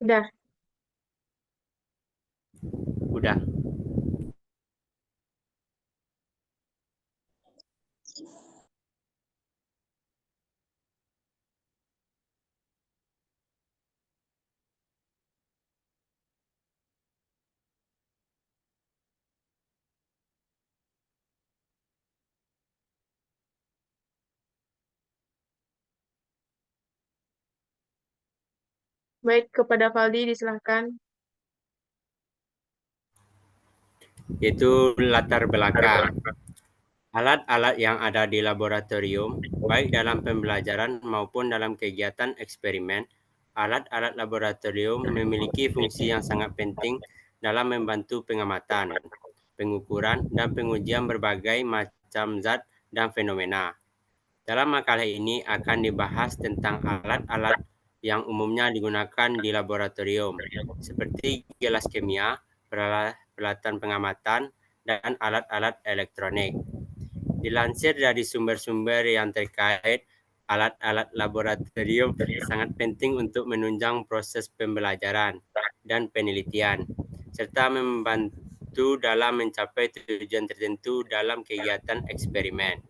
Udah. Udah. Baik, kepada Valdi disilahkan. Yaitu latar belakang. Alat-alat yang ada di laboratorium, baik dalam pembelajaran maupun dalam kegiatan eksperimen, alat-alat laboratorium memiliki fungsi yang sangat penting dalam membantu pengamatan, pengukuran, dan pengujian berbagai macam zat dan fenomena. Dalam makalah ini akan dibahas tentang alat-alat yang umumnya digunakan di laboratorium, seperti gelas kimia, peralatan pengamatan, dan alat-alat elektronik. Dilansir dari sumber-sumber yang terkait, alat-alat laboratorium sangat penting untuk menunjang proses pembelajaran dan penelitian, serta membantu dalam mencapai tujuan tertentu dalam kegiatan eksperimen.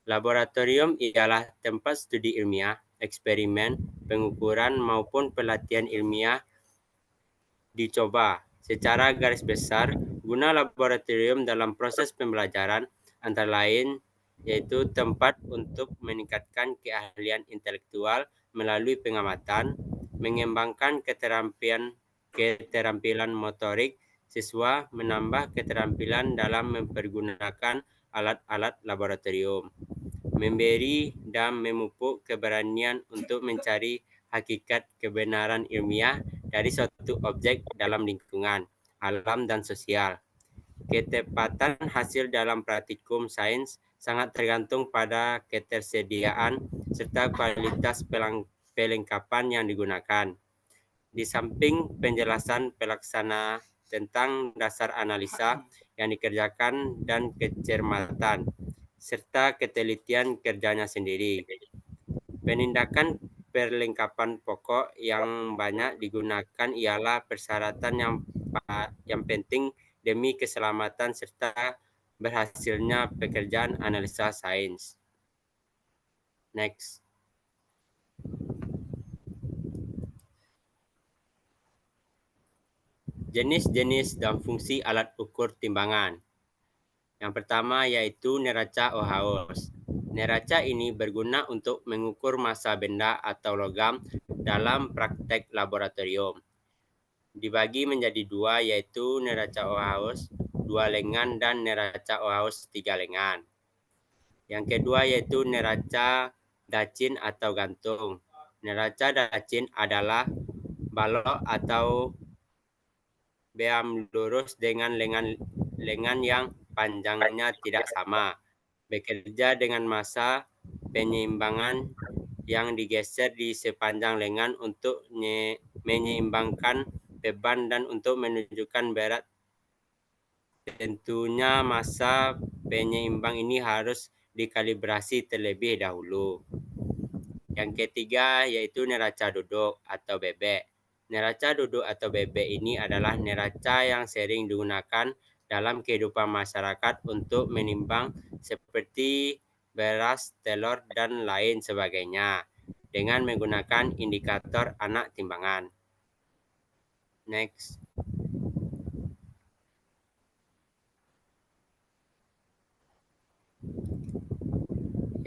Laboratorium ialah tempat studi ilmiah, eksperimen, pengukuran maupun pelatihan ilmiah dicoba. Secara garis besar, guna laboratorium dalam proses pembelajaran antara lain yaitu tempat untuk meningkatkan keahlian intelektual melalui pengamatan, mengembangkan keterampilan motorik siswa, menambah keterampilan dalam mempergunakan alat-alat laboratorium, memberi dan memupuk keberanian untuk mencari hakikat kebenaran ilmiah dari suatu objek dalam lingkungan, alam, dan sosial. Ketepatan hasil dalam praktikum sains sangat tergantung pada ketersediaan serta kualitas pelengkapan yang digunakan. Di samping penjelasan pelaksana tentang dasar analisa yang dikerjakan dan kecermatan, serta ketelitian kerjanya sendiri. Penindakan perlengkapan pokok yang banyak digunakan ialah persyaratan yang penting demi keselamatan serta berhasilnya pekerjaan analisa sains. Next. Jenis-jenis dan fungsi alat ukur timbangan. Yang pertama yaitu neraca Ohaus. Neraca ini berguna untuk mengukur massa benda atau logam dalam praktek laboratorium. Dibagi menjadi dua yaitu neraca Ohaus 2 lengan dan neraca Ohaus 3 lengan. Yang kedua yaitu neraca dacin atau gantung. Neraca dacin adalah balok atau beam lurus dengan lengan yang panjangnya tidak sama, bekerja dengan massa penyeimbangan yang digeser di sepanjang lengan untuk menyeimbangkan beban dan untuk menunjukkan berat. Tentunya massa penyeimbang ini harus dikalibrasi terlebih dahulu. Yang ketiga yaitu neraca duduk atau bebek. Neraca duduk atau bebek ini adalah neraca yang sering digunakan dalam kehidupan masyarakat untuk menimbang seperti beras, telur, dan lain sebagainya dengan menggunakan indikator anak timbangan. Next.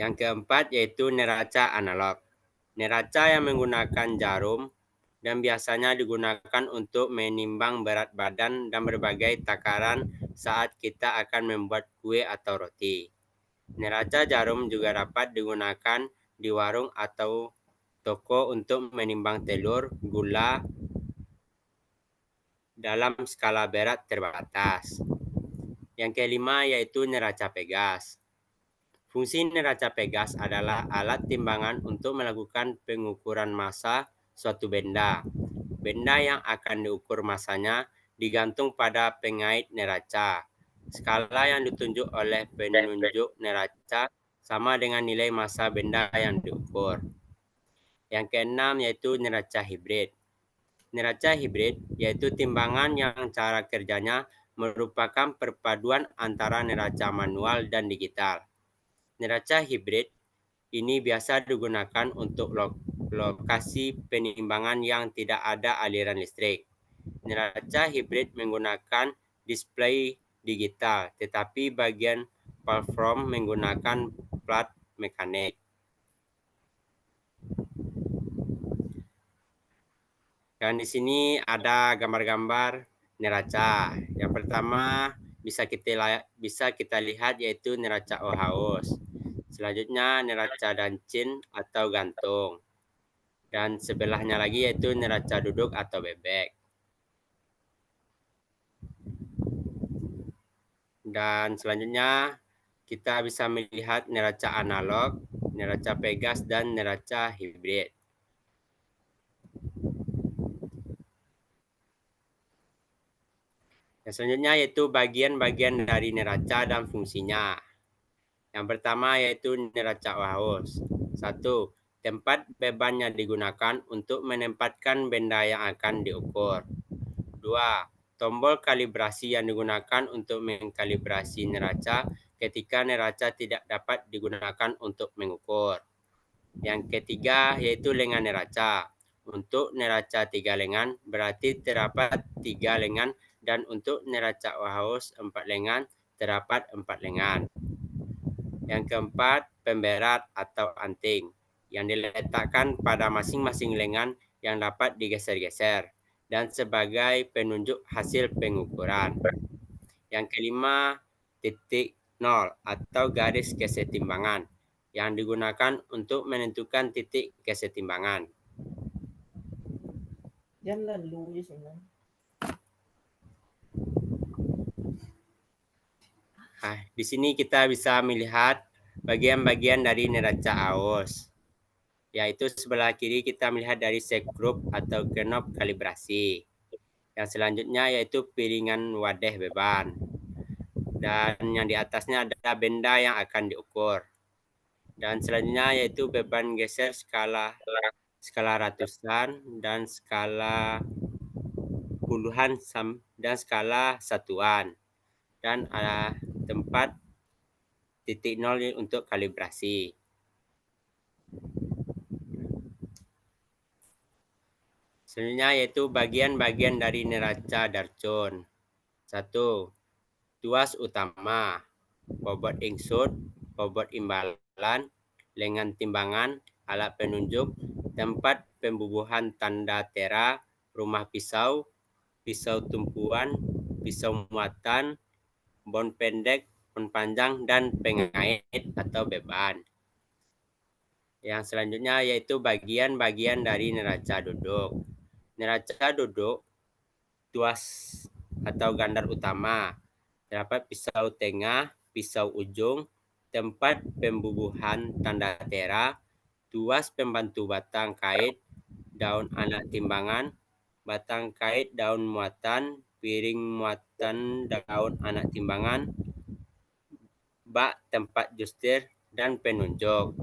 Yang keempat yaitu neraca analog. Neraca yang menggunakan jarum dan biasanya digunakan untuk menimbang berat badan dan berbagai takaran saat kita akan membuat kue atau roti. Neraca jarum juga dapat digunakan di warung atau toko untuk menimbang telur, gula dalam skala berat terbatas. Yang kelima yaitu neraca pegas. Fungsi neraca pegas adalah alat timbangan untuk melakukan pengukuran massa suatu benda. Benda yang akan diukur massanya digantung pada pengait neraca. Skala yang ditunjuk oleh penunjuk neraca sama dengan nilai massa benda yang diukur. Yang keenam yaitu neraca hibrid. Neraca hibrid yaitu timbangan yang cara kerjanya merupakan perpaduan antara neraca manual dan digital. Neraca hibrid ini biasa digunakan untuk lokasi penimbangan yang tidak ada aliran listrik. Neraca hibrid menggunakan display digital, tetapi bagian platform menggunakan plat mekanik. Dan di sini ada gambar-gambar neraca. Yang pertama bisa kita lihat yaitu neraca Ohaus. Selanjutnya neraca dancin atau gantung. Dan sebelahnya lagi yaitu neraca duduk atau bebek. Dan selanjutnya kita bisa melihat neraca analog, neraca Pegas, dan neraca hibrid. Yang selanjutnya yaitu bagian-bagian dari neraca dan fungsinya. Yang pertama yaitu neraca Ohaus. 1. Tempat beban yang digunakan untuk menempatkan benda yang akan diukur. 2. Tombol kalibrasi yang digunakan untuk mengkalibrasi neraca ketika neraca tidak dapat digunakan untuk mengukur. Yang ketiga yaitu lengan neraca. Untuk neraca 3 lengan berarti terdapat 3 lengan, dan untuk neraca Ohaus 4 lengan terdapat 4 lengan. Yang keempat, pemberat atau anting yang diletakkan pada masing-masing lengan yang dapat digeser-geser dan sebagai penunjuk hasil pengukuran. Yang kelima, titik nol atau garis kesetimbangan yang digunakan untuk menentukan titik kesetimbangan. Jangan lalu sih. Nah, di sini kita bisa melihat bagian-bagian dari neraca AOS. Yaitu sebelah kiri kita melihat dari set group atau knob kalibrasi. Yang selanjutnya yaitu piringan wadah beban. Dan yang di atasnya ada benda yang akan diukur. Dan selanjutnya yaitu beban geser skala ratusan dan skala puluhan dan skala satuan. Dan ada tempat titik nol untuk kalibrasi. Selanjutnya yaitu bagian-bagian dari neraca Darcun. 1. Tuas utama, bobot insut, bobot imbalan, lengan timbangan, alat penunjuk, tempat pembubuhan tanda tera, rumah pisau, pisau tumpuan, pisau muatan, bon pendek, bon panjang, dan pengait atau beban. Yang selanjutnya yaitu bagian-bagian dari neraca duduk. Neraca duduk, tuas atau gandar utama, terdapat pisau tengah, pisau ujung, tempat pembubuhan tanda tera, tuas pembantu batang kait, daun anak timbangan, batang kait daun muatan, piring muatan daun anak timbangan, bak tempat justir, dan penunjuk.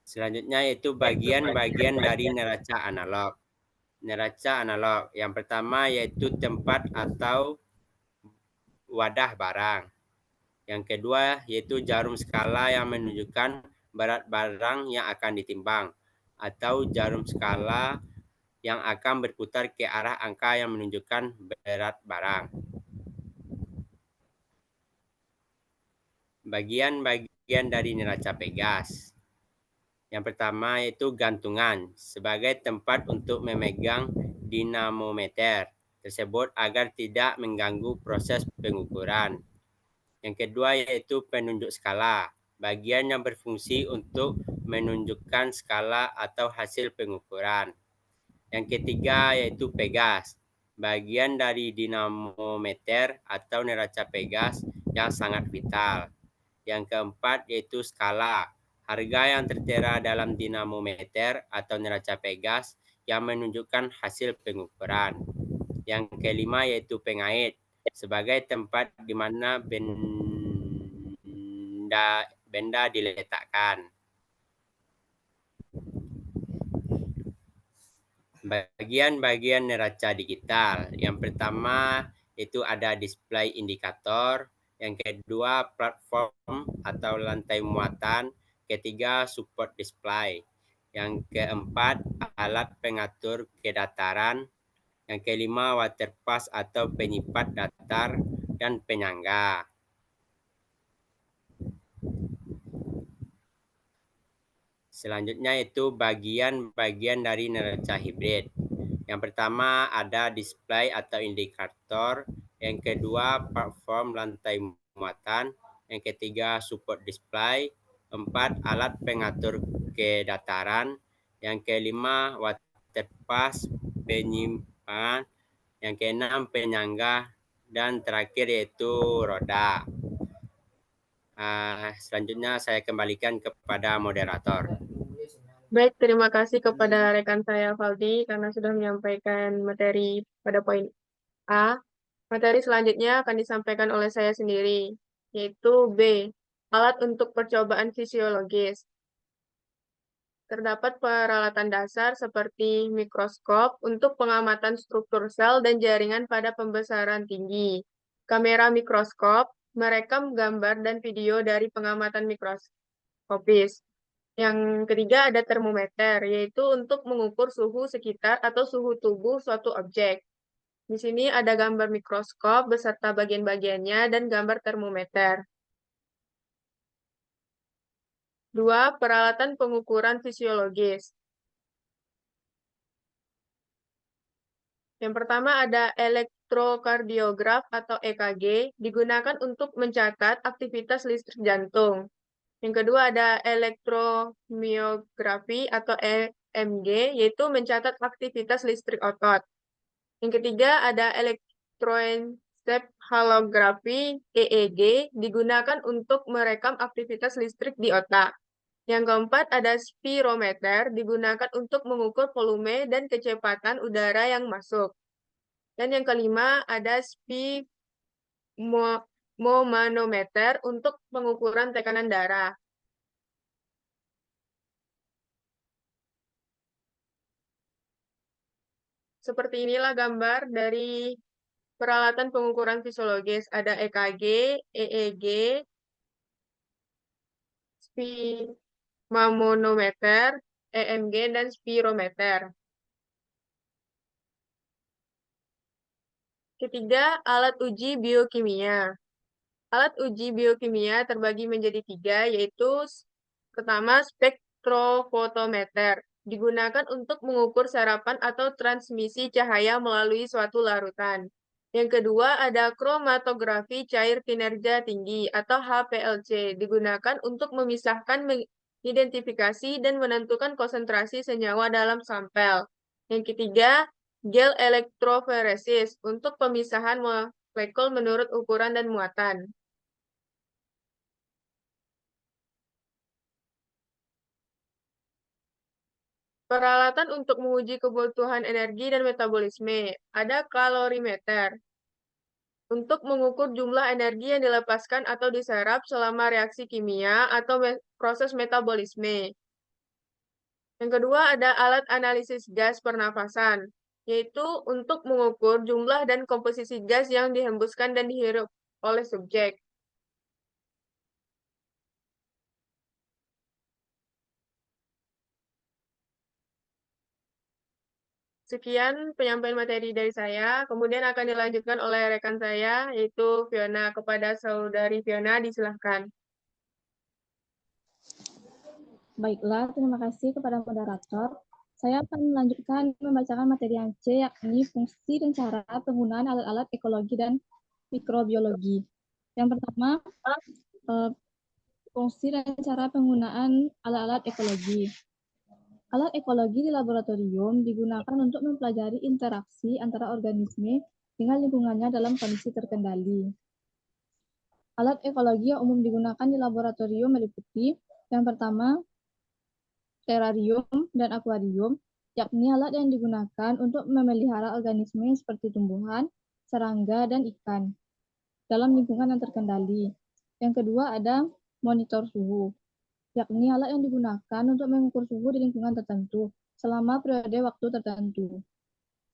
Selanjutnya yaitu bagian-bagian dari neraca analog. Neraca analog yang pertama yaitu tempat atau wadah barang. Yang kedua yaitu jarum skala yang menunjukkan berat barang yang akan ditimbang, atau jarum skala yang akan berputar ke arah angka yang menunjukkan berat barang. Bagian-bagian dari neraca Pegas. Yang pertama yaitu gantungan sebagai tempat untuk memegang dinamometer tersebut agar tidak mengganggu proses pengukuran. Yang kedua yaitu penunjuk skala, bagian yang berfungsi untuk menunjukkan skala atau hasil pengukuran. Yang ketiga yaitu Pegas, bagian dari dinamometer atau neraca Pegas yang sangat vital. Yang keempat yaitu skala, harga yang tertera dalam dinamometer atau neraca Pegas yang menunjukkan hasil pengukuran. Yang kelima yaitu pengait, sebagai tempat di mana benda diletakkan. Bagian-bagian neraca digital. Yang pertama itu ada display indikator, yang kedua platform atau lantai muatan, ketiga support display, yang keempat alat pengatur kedataran, yang kelima waterpass atau penyipat datar dan penyangga. Selanjutnya itu bagian-bagian dari neraca hibrid. Yang pertama ada display atau indikator, yang kedua platform lantai muatan, yang ketiga support display, empat alat pengatur kedataran, yang kelima waterpass penyimpangan, yang keenam penyangga, dan terakhir yaitu roda. Selanjutnya saya kembalikan kepada moderator. Baik, terima kasih kepada rekan saya Valdi karena sudah menyampaikan materi pada poin A. Materi selanjutnya akan disampaikan oleh saya sendiri, yaitu B. Alat untuk percobaan fisiologis. Terdapat peralatan dasar seperti mikroskop untuk pengamatan struktur sel dan jaringan pada pembesaran tinggi. Kamera mikroskop merekam gambar dan video dari pengamatan mikroskopis. Yang ketiga ada termometer, yaitu untuk mengukur suhu sekitar atau suhu tubuh suatu objek. Di sini ada gambar mikroskop beserta bagian-bagiannya dan gambar termometer. 2. Peralatan pengukuran fisiologis. Yang pertama ada elektrokardiograf atau EKG, digunakan untuk mencatat aktivitas listrik jantung. Yang kedua ada elektromiografi atau EMG, yaitu mencatat aktivitas listrik otot. Yang ketiga ada elektroencephalografi EEG, digunakan untuk merekam aktivitas listrik di otak. Yang keempat ada spirometer, digunakan untuk mengukur volume dan kecepatan udara yang masuk. Dan yang kelima ada sphygmomanometer untuk pengukuran tekanan darah. Seperti inilah gambar dari peralatan pengukuran fisiologis. Ada EKG, EEG, sphygmomanometer, EMG, dan spirometer. Ketiga, alat uji biokimia. Alat uji biokimia terbagi menjadi 3, yaitu pertama spektrofotometer, digunakan untuk mengukur serapan atau transmisi cahaya melalui suatu larutan. Yang kedua ada kromatografi cair kinerja tinggi atau HPLC, digunakan untuk memisahkan, mengidentifikasi, dan menentukan konsentrasi senyawa dalam sampel. Yang ketiga, gel elektroforesis untuk pemisahan molekul menurut ukuran dan muatan. Peralatan untuk menguji kebutuhan energi dan metabolisme. Ada kalorimeter untuk mengukur jumlah energi yang dilepaskan atau diserap selama reaksi kimia atau proses metabolisme. Yang kedua ada alat analisis gas pernafasan, yaitu untuk mengukur jumlah dan komposisi gas yang dihembuskan dan dihirup oleh subjek. Sekian penyampaian materi dari saya, kemudian akan dilanjutkan oleh rekan saya, yaitu Fiona. Kepada saudari Fiona, disilahkan. Baiklah, terima kasih kepada moderator. Saya akan melanjutkan membacakan materi yang C, yakni fungsi dan cara penggunaan alat-alat ekologi dan mikrobiologi. Yang pertama, fungsi dan cara penggunaan alat-alat ekologi. Alat ekologi di laboratorium digunakan untuk mempelajari interaksi antara organisme dengan lingkungannya dalam kondisi terkendali. Alat ekologi yang umum digunakan di laboratorium meliputi yang pertama, terarium dan akuarium, yakni alat yang digunakan untuk memelihara organisme seperti tumbuhan, serangga, dan ikan dalam lingkungan yang terkendali. Yang kedua ada monitor suhu, yakni alat yang digunakan untuk mengukur suhu di lingkungan tertentu, selama periode waktu tertentu.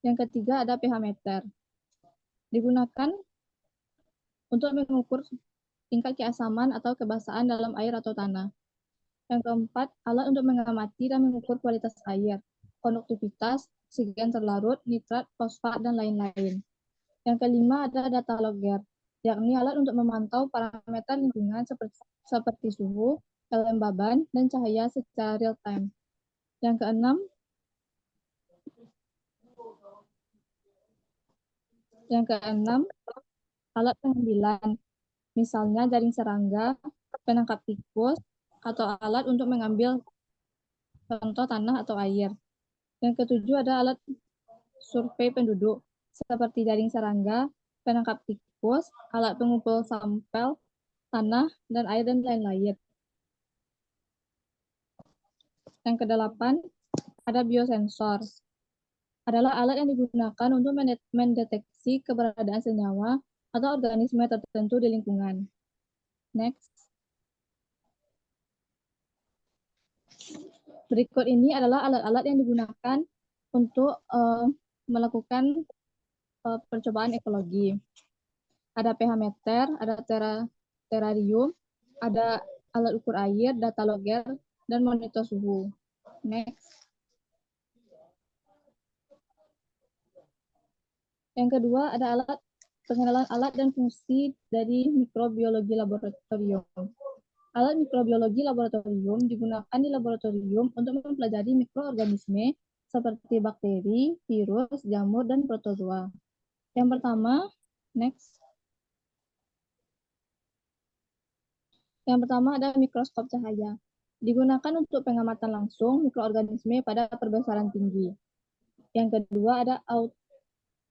Yang ketiga ada pH meter. Digunakan untuk mengukur tingkat keasaman atau kebasahan dalam air atau tanah. Yang keempat, alat untuk mengamati dan mengukur kualitas air, konduktivitas, oksigen terlarut, nitrat, fosfat, dan lain-lain. Yang kelima ada data logger, yakni alat untuk memantau parameter lingkungan seperti suhu, kelembaban, dan cahaya secara real time. Yang keenam, alat pengambilan, misalnya jaring serangga, penangkap tikus, atau alat untuk mengambil contoh tanah atau air. Yang ketujuh ada alat survei penduduk, seperti jaring serangga, penangkap tikus, alat pengumpul sampel, tanah, dan air, dan lain-lain. Yang kedelapan, ada biosensor. Adalah alat yang digunakan untuk mendeteksi keberadaan senyawa atau organisme tertentu di lingkungan. Next. Berikut ini adalah alat-alat yang digunakan untuk melakukan percobaan ekologi. Ada pH meter, ada terarium, ada alat ukur air, data logger, dan monitor suhu. Next. Yang kedua ada pengenalan alat dan fungsi dari mikrobiologi laboratorium. Alat mikrobiologi laboratorium digunakan di laboratorium untuk mempelajari mikroorganisme seperti bakteri, virus, jamur, dan protozoa. Yang pertama, next. Yang pertama ada mikroskop cahaya. Digunakan untuk pengamatan langsung mikroorganisme pada perbesaran tinggi. Yang kedua ada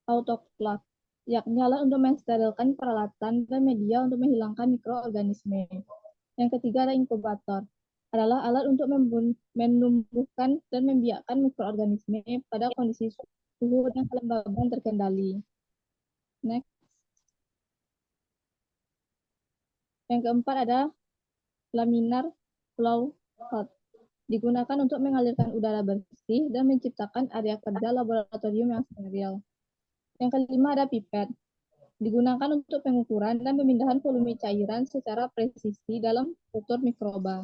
autoclave, yakni alat untuk mensterilkan peralatan dan media untuk menghilangkan mikroorganisme. Yang ketiga ada inkubator, adalah alat untuk menumbuhkan dan membiakkan mikroorganisme pada kondisi suhu dan kelembaban terkendali. Next. Yang keempat ada laminar flow hood, digunakan untuk mengalirkan udara bersih dan menciptakan area kerja laboratorium yang steril. Yang kelima ada pipet, digunakan untuk pengukuran dan pemindahan volume cairan secara presisi dalam kultur mikroba.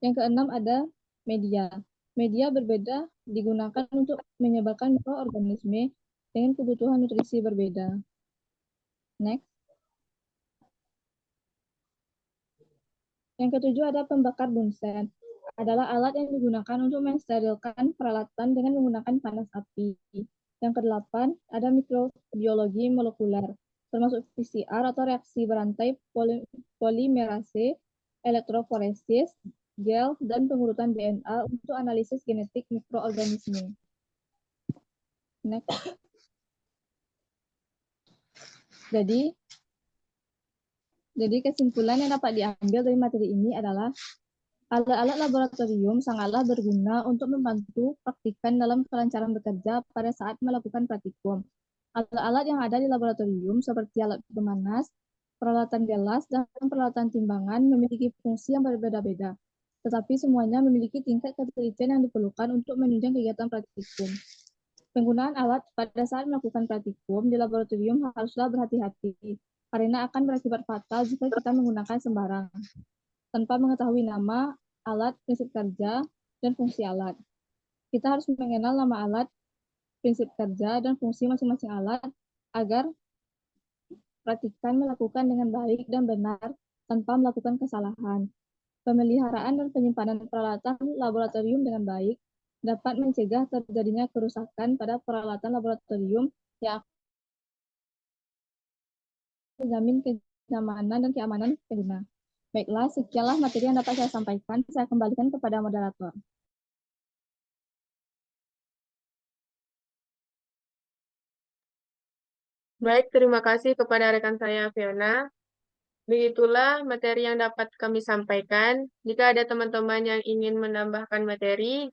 Yang keenam ada media. Media berbeda digunakan untuk menyebarkan mikroorganisme dengan kebutuhan nutrisi berbeda. Next. Yang ketujuh ada pembakar bunsen. Adalah alat yang digunakan untuk mensterilkan peralatan dengan menggunakan panas api. Yang kedelapan ada mikrobiologi molekuler, termasuk PCR atau reaksi berantai polimerase, elektroforesis, gel, dan pengurutan DNA untuk analisis genetik mikroorganisme. Next. Jadi kesimpulan yang dapat diambil dari materi ini adalah alat-alat laboratorium sangatlah berguna untuk membantu praktikan dalam kelancaran bekerja pada saat melakukan praktikum. Alat-alat yang ada di laboratorium seperti alat pemanas, peralatan gelas, dan peralatan timbangan memiliki fungsi yang berbeda-beda, tetapi semuanya memiliki tingkat ketelitian yang diperlukan untuk menunjang kegiatan praktikum. Penggunaan alat pada saat melakukan praktikum di laboratorium haruslah berhati-hati, karena akan berakibat fatal jika kita menggunakan sembarang tanpa mengetahui nama alat, prinsip kerja, dan fungsi alat. Kita harus mengenal nama alat, prinsip kerja, dan fungsi masing-masing alat agar praktikan melakukan dengan baik dan benar tanpa melakukan kesalahan. Pemeliharaan dan penyimpanan peralatan laboratorium dengan baik dapat mencegah terjadinya kerusakan pada peralatan laboratorium yang menjamin kenyamanan dan keamanan pengguna. Baiklah, sekianlah materi yang dapat saya sampaikan. Saya kembalikan kepada moderator. Baik, terima kasih kepada rekan saya, Fiona. Begitulah materi yang dapat kami sampaikan. Jika ada teman-teman yang ingin menambahkan materi,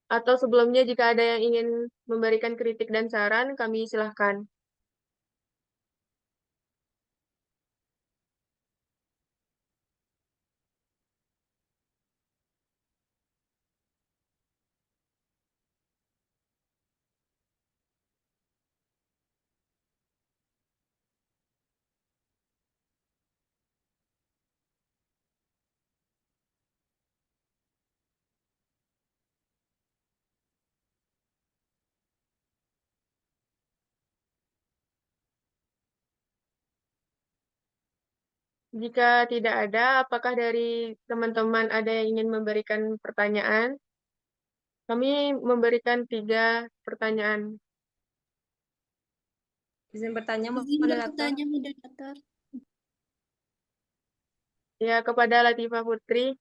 atau sebelumnya jika ada yang ingin memberikan kritik dan saran, kami silahkan. Jika tidak ada, apakah dari teman-teman ada yang ingin memberikan pertanyaan? Kami memberikan 3 pertanyaan. Izin bertanya, Izin moderator. bertanya, moderator. Ya, kepada Latifah Putri.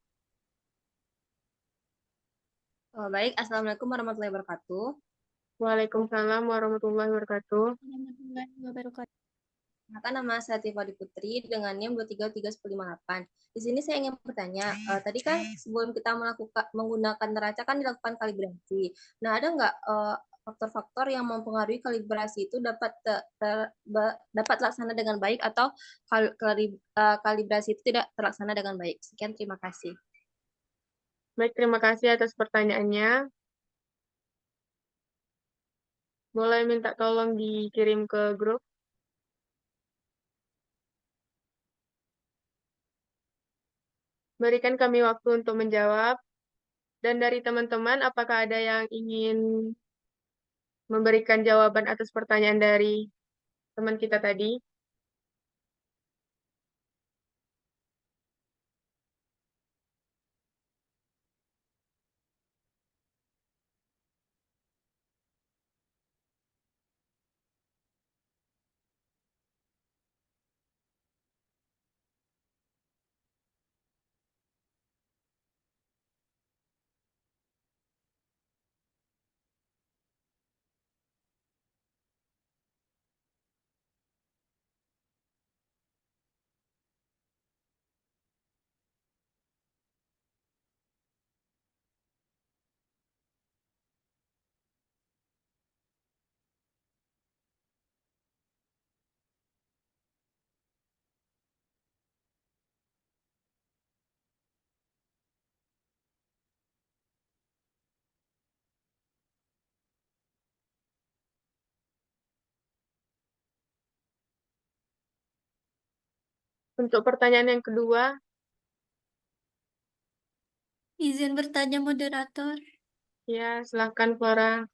Oh, baik, Assalamualaikum warahmatullahi wabarakatuh. Waalaikumsalam warahmatullahi wabarakatuh. Warahmatullahi wabarakatuh. Maka nama saya Latifah Putri dengan NIM 2331058. Di sini saya ingin bertanya, tadi kan sebelum kita menggunakan neraca kan dilakukan kalibrasi. Nah, ada nggak faktor-faktor yang mempengaruhi kalibrasi itu dapat terlaksana dengan baik atau kalibrasi itu tidak terlaksana dengan baik? Sekian, terima kasih. Baik, terima kasih atas pertanyaannya. Boleh minta tolong dikirim ke grup. Berikan kami waktu untuk menjawab. Dan dari teman-teman, apakah ada yang ingin memberikan jawaban atas pertanyaan dari teman kita tadi? Untuk pertanyaan yang kedua, Izin bertanya, moderator. ya silahkan Flora.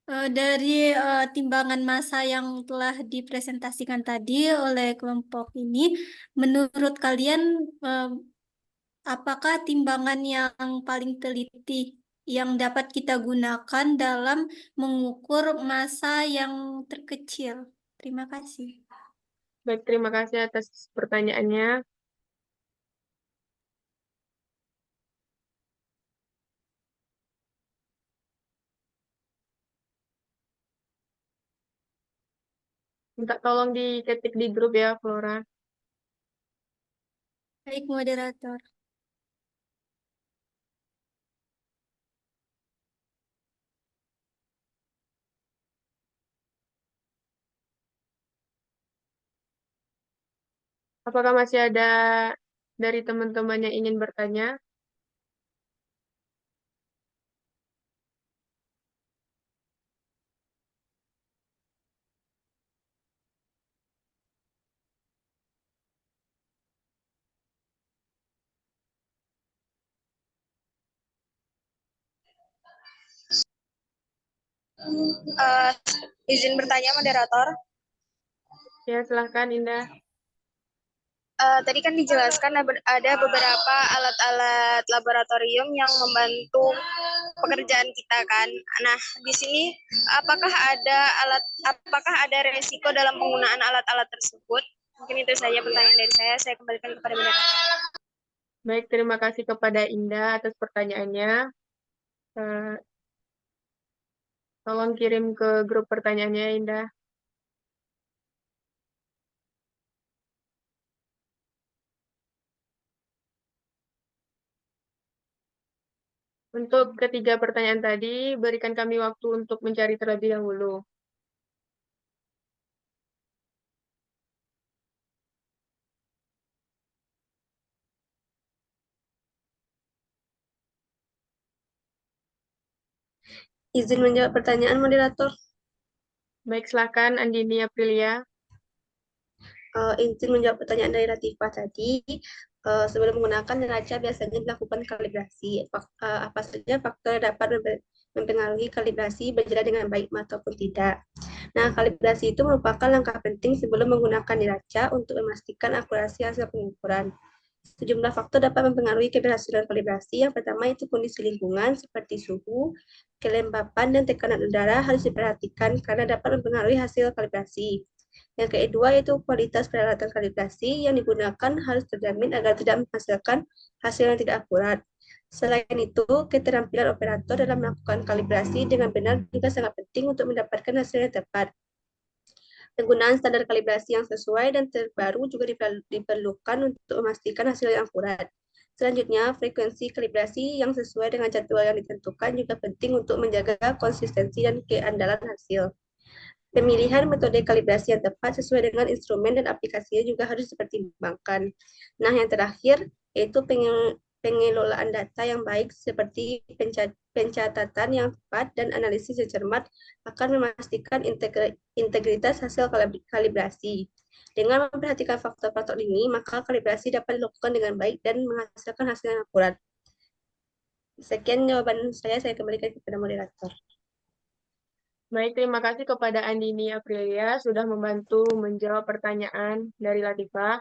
Dari timbangan massa yang telah dipresentasikan tadi oleh kelompok ini, menurut kalian apakah timbangan yang paling teliti yang dapat kita gunakan dalam mengukur massa yang terkecil? Terima kasih. Baik, terima kasih atas pertanyaannya. Minta tolong diketik di grup ya, Flora. Baik, moderator. Apakah masih ada dari teman-teman yang ingin bertanya? Izin bertanya, moderator. Ya, silahkan Indah. Tadi kan dijelaskan ada beberapa alat-alat laboratorium yang membantu pekerjaan kita kan. Nah, di sini apakah ada resiko dalam penggunaan alat-alat tersebut? Mungkin itu saja pertanyaan dari saya. Saya kembalikan kepada moderator. Baik, terima kasih kepada Indah atas pertanyaannya. Tolong kirim ke grup pertanyaannya, Indah. Untuk ketiga pertanyaan tadi, berikan kami waktu untuk mencari terlebih dahulu. Izin menjawab pertanyaan, moderator. Baik, silakan Andini Aprilia. Izin menjawab pertanyaan dari Latifah tadi. Sebelum menggunakan neraca biasanya dilakukan kalibrasi. Apa saja faktor yang dapat mempengaruhi kalibrasi berjalan dengan baik ataupun tidak. Nah, kalibrasi itu merupakan langkah penting sebelum menggunakan neraca untuk memastikan akurasi hasil pengukuran. Sejumlah faktor dapat mempengaruhi keberhasilan kalibrasi. Yang pertama itu kondisi lingkungan seperti suhu, kelembapan, dan tekanan udara harus diperhatikan karena dapat mempengaruhi hasil kalibrasi. Yang kedua yaitu kualitas peralatan kalibrasi yang digunakan harus terjamin agar tidak menghasilkan hasil yang tidak akurat. Selain itu, keterampilan operator dalam melakukan kalibrasi dengan benar juga sangat penting untuk mendapatkan hasil yang tepat. Penggunaan standar kalibrasi yang sesuai dan terbaru juga diperlukan untuk memastikan hasil yang akurat. Selanjutnya, frekuensi kalibrasi yang sesuai dengan jadwal yang ditentukan juga penting untuk menjaga konsistensi dan keandalan hasil. Pemilihan metode kalibrasi yang tepat sesuai dengan instrumen dan aplikasinya juga harus dipertimbangkan. Nah, yang terakhir yaitu pengelolaan data yang baik seperti pencatatan yang tepat dan analisis yang cermat akan memastikan integritas hasil kalibrasi. Dengan memperhatikan faktor-faktor ini, maka kalibrasi dapat dilakukan dengan baik dan menghasilkan hasil yang akurat. Sekian jawaban saya kembalikan kepada moderator. Baik, terima kasih kepada Andini Aprilia sudah membantu menjawab pertanyaan dari Latifah.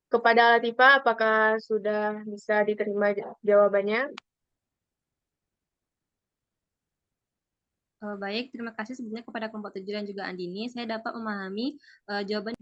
Kepada Latifah, apakah sudah bisa diterima jawabannya? Baik, terima kasih sebelumnya kepada kelompok 7 dan juga Andini. Saya dapat memahami jawaban.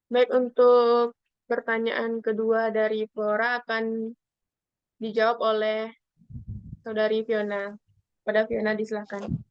Baik, untuk pertanyaan kedua dari Flora akan dijawab oleh Saudari Fiona. Pada Fiona, disilakan.